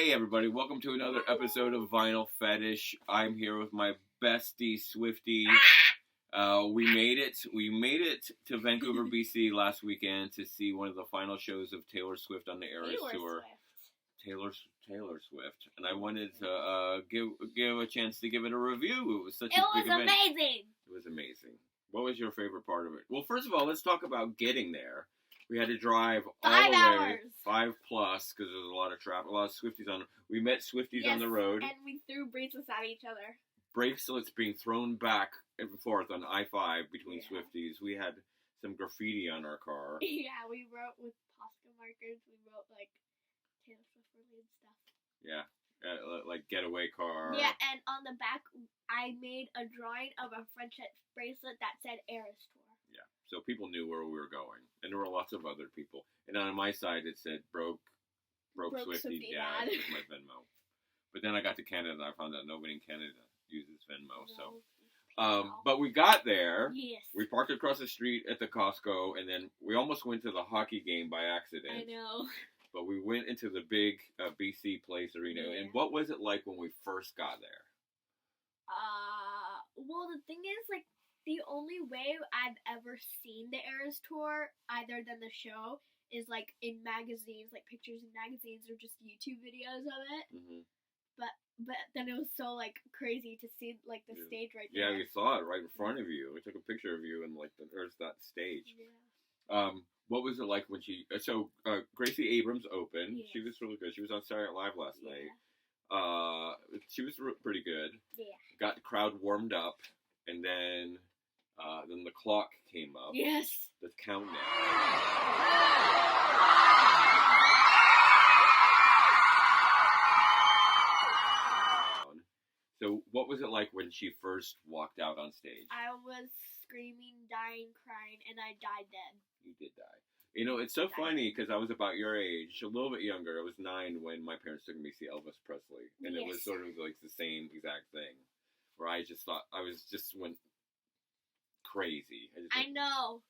Hey everybody, welcome to another episode of Vinyl Fetish. I'm here with my bestie Swiftie. We made it to Vancouver, BC last weekend to see one of the final shows of Taylor Swift on the Eras Tour. Taylor Swift, and I wanted to give a chance to give it a review. It was such a big event. Amazing. It was amazing. What was your favorite part of it? Well, first of all, let's talk about getting there. We had to drive all 5 the way, hours. 5+, because there was a lot of traffic, a lot of Swifties on. We met Swifties on the road. And we threw bracelets at each other. Bracelets being thrown back and forth on I-5 between Swifties. We had some graffiti on our car. Yeah, we wrote with Posca markers. We wrote like Taylor Swift related stuff. Yeah, like getaway car. Yeah, and on the back, I made a drawing of a friendship bracelet that said Eras Tour. Yeah, so people knew where we were going, and there were lots of other people. And on my side, it said broke Swiftie dad with my Venmo. But then I got to Canada, and I found out nobody in Canada uses Venmo. But we got there. Yes. We parked across the street at the Costco, and then we almost went to the hockey game by accident. I know. But we went into the big BC Place Arena. Yeah. And what was it like when we first got there? Well, the thing is, like, the only way I've ever seen the Eras Tour, other than the show, is, like, in magazines, like, pictures in magazines or just YouTube videos of it. Mm-hmm. But then it was so, like, crazy to see, like, the stage right there. Yeah, we saw it right in front of you. We took a picture of you and, like, there's that stage. Yeah. What was it like when she... So, Gracie Abrams opened. Yes. She was really good. She was on Saturday Night Live last night. She was pretty good. Yeah. Got the crowd warmed up. And then the clock came up. Yes. The countdown. So, what was it like when she first walked out on stage? I was screaming, dying, crying, and I died then. You did die. You know, it's so funny because I was about your age, a little bit younger. I was 9 when my parents took me to see Elvis Presley. And It was sort of like the same exact thing. Where I just thought, went crazy. I know.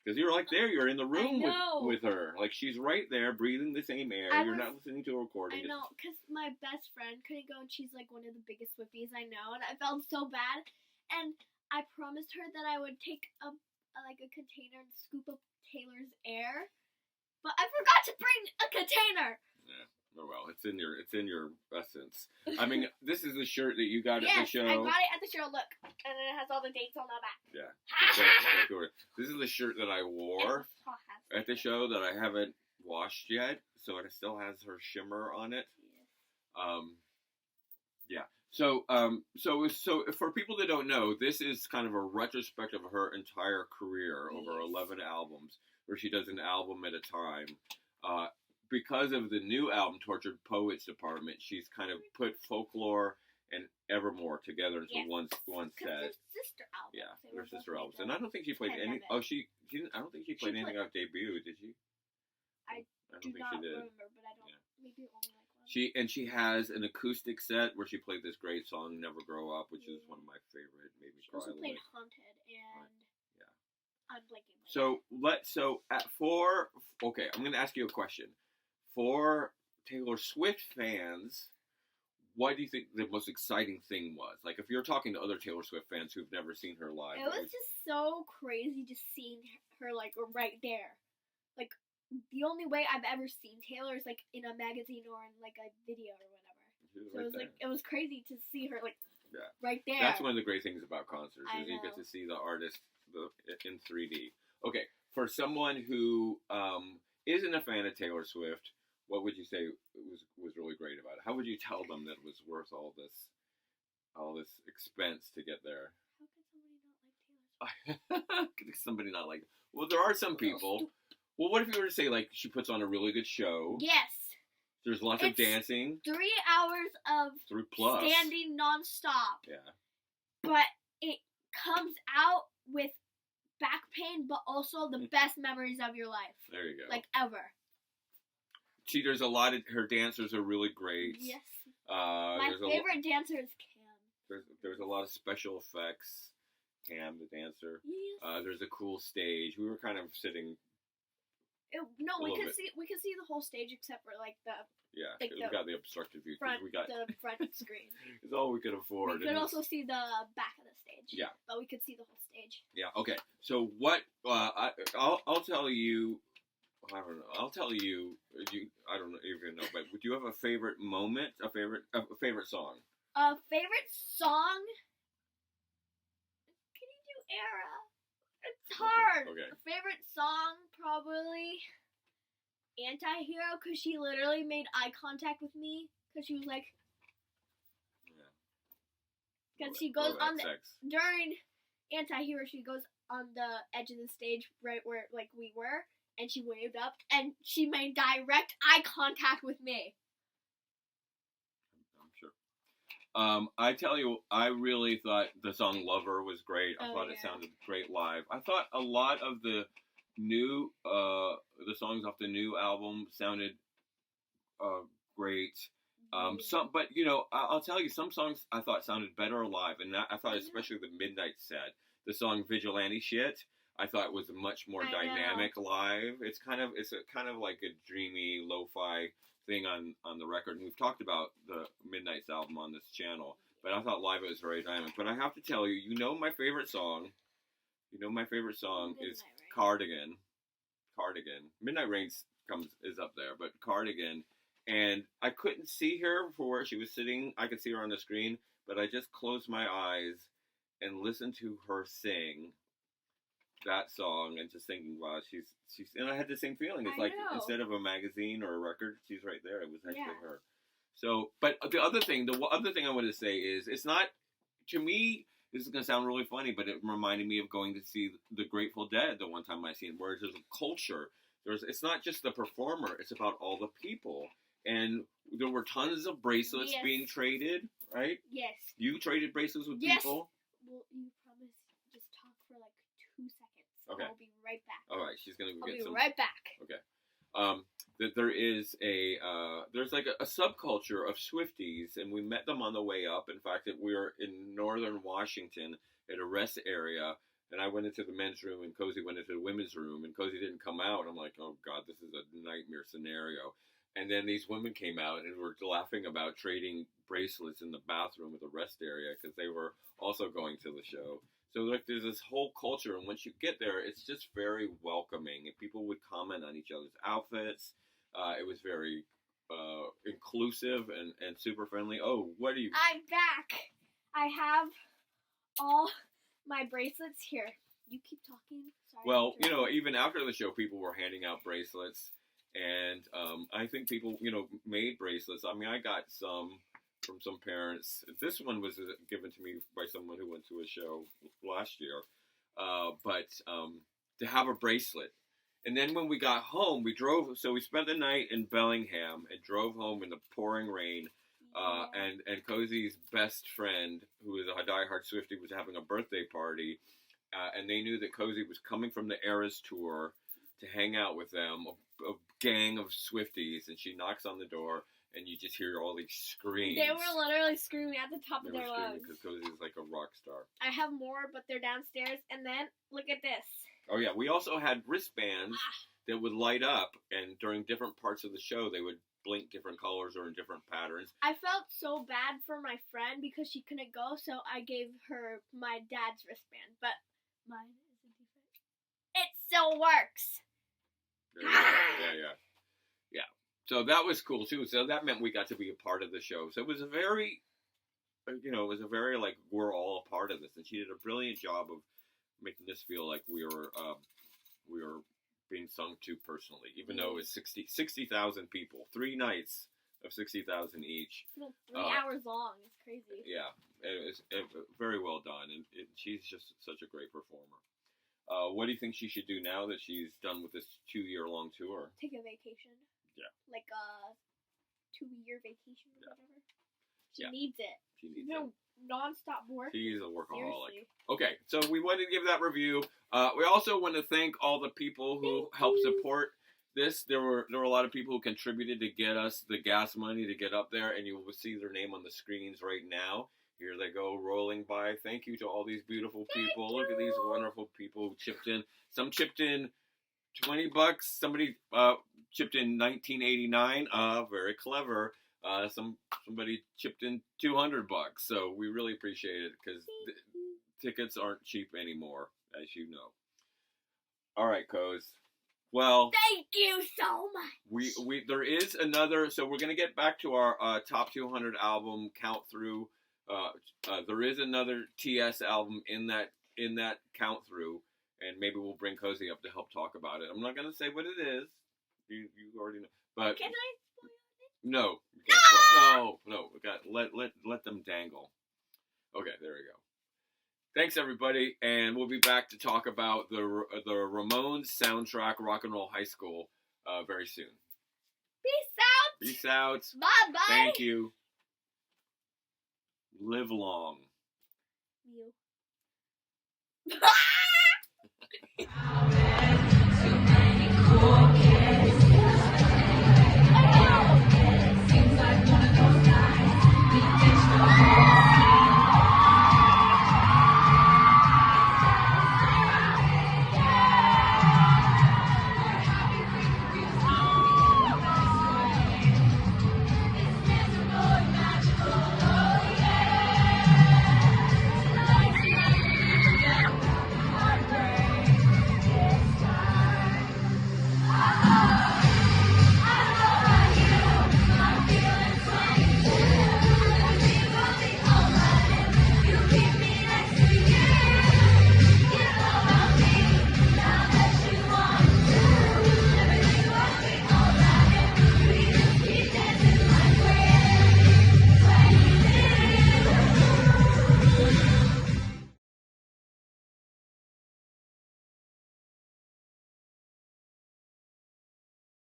Because you're like there, you're in the room with her. Like, she's right there, breathing the same air. You're not listening to a recording. I know, because my best friend couldn't go, and she's, like, one of the biggest Swifties I know, and I felt so bad. And I promised her that I would take a container and scoop up Taylor's air, but I forgot to bring a container. Yeah. Oh well, it's in your essence. I mean, this is the shirt that you got at the show. I got it at the show. Look, and it has all the dates on the back. Yeah. This is the shirt that I wore at the show that I haven't washed yet, so it still has her shimmer on it. Yeah. So for people that don't know, this is kind of a retrospective of her entire career over 11 albums, where she does an album at a time. Because of the new album, Tortured Poets Department, she's kind of put Folklore and Evermore together into one set. Their sister albums. Yeah, their sister albums. And I don't think she played any. Oh, she didn't. I don't think she played anything off debut. Did she? I don't think she did. Remember, but I don't. Yeah. Maybe only like one. She has an acoustic set where she played this great song, "Never Grow Up," which is one of my favorite. Made me cry. She also played Haunted and. I'm blanking. Okay, I'm going to ask you a question. For Taylor Swift fans, what do you think the most exciting thing was? Like, if you're talking to other Taylor Swift fans who've never seen her live. It was just so crazy just seeing her, like, right there. Like, the only way I've ever seen Taylor is, like, in a magazine or in, like, a video or whatever. So it was crazy to see her, like, right there. That's one of the great things about concerts, is you get to see the artist in 3D. Okay, for someone who isn't a fan of Taylor Swift, what would you say was really great about it? How would you tell them that it was worth all this expense to get there? How could somebody Could somebody not not like Taylor Swift? like? Well, there are some people. Well, what if you were to say, like, she puts on a really good show? Yes. There's lots of dancing. 3 hours of 3+ standing nonstop. Yeah. But it comes out with back pain, but also the best memories of your life. There you go. Like, ever. There's a lot of her dancers are really great. Yes. My favorite dancer is Cam. There's a lot of special effects. Cam, the dancer. Yes. There's a cool stage. We were kind of sitting No, A we little could bit. see the whole stage except for like the Yeah, like we got the obstructed view front because we got. the front screen. It's all we could afford. We could also see the back of the stage. Yeah. But we could see the whole stage. Yeah. Okay. So what? I'll tell you. I don't know. I'll tell you. I don't even know. But would you have a favorite moment? A favorite song? Favorite song? Can you do era? It's hard. Okay. Favorite song probably Anti-Hero, because she literally made eye contact with me because she was like, because she goes on the during Anti-Hero, she goes on the edge of the stage right where like we were, and she waved up and she made direct eye contact with me. I'm sure. I tell you, I really thought the song "Lover" was great. I thought it sounded great live. I thought a lot of the new the songs off the new album sounded great. But you know, I'll tell you, some songs I thought sounded better live, and I thought especially the Midnight set, the song "Vigilante Shit," I thought was much more dynamic live. It's kind of like a dreamy lo-fi thing on the record, and we've talked about the Midnight's album on this channel, but I thought live it was very dynamic. But I have to tell you, my favorite song. My favorite song is Cardigan. Midnight Rain is up there, but Cardigan. And I couldn't see her for where she was sitting. I could see her on the screen, but I just closed my eyes and listened to her sing that song and just thinking, wow, she's and I had the same feeling. It's like instead of a magazine or a record, she's right there. It was actually her. So, but the other thing I wanted to say is, it's not, to me, this is going to sound really funny, but it reminded me of going to see the Grateful Dead the one time I seen it, where there's a culture. It's not just the performer, it's about all the people. And there were tons of bracelets being traded, right? Yes. You traded bracelets with people? Well, you promise just talk for like 2 seconds. Okay. I'll be right back. All right, she's going to get some. I'll be right back. Okay. That there is there's like a subculture of Swifties, and we met them on the way up. In fact, we were in northern Washington at a rest area, and I went into the men's room, and Cozy went into the women's room, and Cozy didn't come out. I'm like, oh God, this is a nightmare scenario. And then these women came out and were laughing about trading bracelets in the bathroom at the rest area because they were also going to the show. So like, there's this whole culture, and once you get there, it's just very welcoming. And people would comment on each other's outfits. It was very inclusive and super friendly. Oh, what are you? I'm back. I have all my bracelets here. You keep talking. Sorry. Well, even after the show, people were handing out bracelets. And I think people, made bracelets. I mean, I got some from some parents. This one was given to me by someone who went to a show last year. But to have a bracelet. And then when we got home, we spent the night in Bellingham and drove home in the pouring rain. And Cozy's best friend, who is a diehard Swiftie, was having a birthday party. And they knew that Cozy was coming from the Eras tour to hang out with them, a gang of Swifties, and she knocks on the door, and you just hear all these screams. They were literally screaming at the top of their lungs. Because Cozy's like a rock star. I have more, but they're downstairs, and then, look at this. Oh yeah, we also had wristbands that would light up, and during different parts of the show, they would blink different colors or in different patterns. I felt so bad for my friend because she couldn't go, so I gave her my dad's wristband, but mine isn't different. It still works. Yeah. So that was cool too. So that meant we got to be a part of the show. So it was a very, like, we're all a part of this. And she did a brilliant job of making us feel like we were being sung to personally, even though it was 60,000 people, 3 nights of 60,000 each. 3 hours long. It's crazy. Yeah, it was very well done, and she's just such a great performer. What do you think she should do now that she's done with this 2-year-long tour? Take a vacation. Yeah. Like a 2-year vacation or whatever. She Yeah. needs it. She needs it. Non-stop work. She's a workaholic. Seriously. Okay, so we wanted to give that review. We also want to thank all the people who helped support this. There were a lot of people who contributed to get us the gas money to get up there, and you will see their name on the screens right now. Here they go, rolling by. Thank you to all these beautiful people. Look at these wonderful people who chipped in. Some chipped in $20. Somebody chipped in 1989. Very clever. Somebody chipped in $200. So we really appreciate it because tickets aren't cheap anymore, as you know. All right, Coz. Well, thank you so much. We there is another. So we're gonna get back to our top 200 album count through. There is another TS album in that count through, and maybe we'll bring Cozy up to help talk about it. I'm not gonna say what it is. You already know. But can I spoil it? No. No. We got let them dangle. Okay, there we go. Thanks everybody, and we'll be back to talk about the Ramones soundtrack, Rock and Roll High School, very soon. Peace out. Peace out. Bye bye. Thank you. Live long. You.